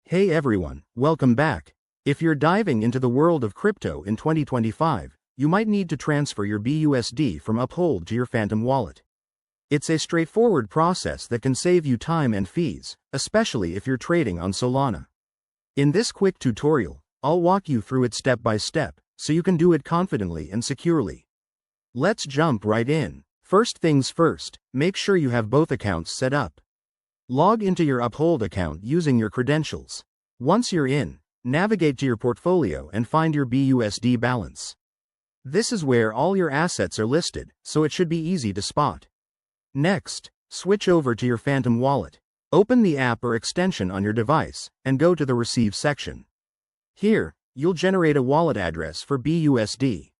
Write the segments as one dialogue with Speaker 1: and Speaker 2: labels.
Speaker 1: Hey everyone, welcome back. If you're diving into the world of crypto in 2025, you might need to transfer your BUSD from Uphold to your Phantom wallet. It's a straightforward process that can save you time and fees, especially if you're trading on Solana. In this quick tutorial, I'll walk you through it step by step, so you can do it confidently and securely. Let's jump right in. First things first, make sure you have both accounts set up. Log into your Uphold account using your credentials. Once you're in, navigate to your portfolio and find your BUSD balance. This is where all your assets are listed, so it should be easy to spot. Next, switch over to your Phantom wallet. Open the app or extension on your device, and go to the Receive section. Here, you'll generate a wallet address for BUSD.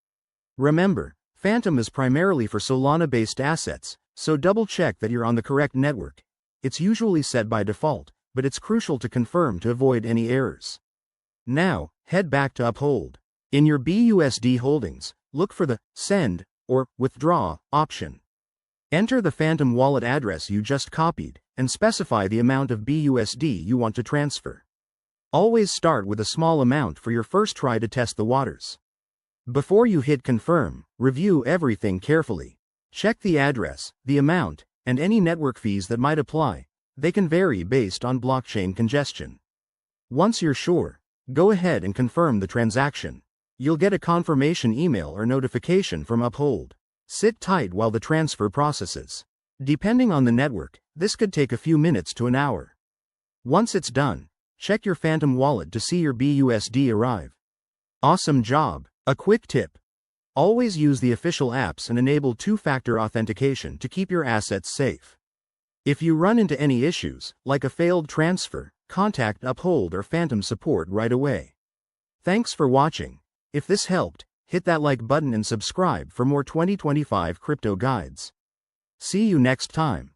Speaker 1: Remember, Phantom is primarily for Solana-based assets, so double-check that you're on the correct network. It's usually set by default, but it's crucial to confirm to avoid any errors. Now, head back to Uphold. In your BUSD holdings, look for the Send or Withdraw option. Enter the Phantom wallet address you just copied, and specify the amount of BUSD you want to transfer. Always start with a small amount for your first try to test the waters. Before you hit Confirm, review everything carefully. Check the address, the amount, and any network fees that might apply. They can vary based on blockchain congestion. Once you're sure, go ahead and confirm the transaction. You'll get a confirmation email or notification from Uphold. Sit tight while the transfer processes. Depending on the network, this could take a few minutes to an hour. Once it's done, check your Phantom wallet to see your BUSD arrive. Awesome job! A quick tip. Always use the official apps and enable two-factor authentication to keep your assets safe. If you run into any issues, like a failed transfer, contact Uphold or Phantom support right away. Thanks for watching. If this helped, hit that like button and subscribe for more 2025 crypto guides. See you next time.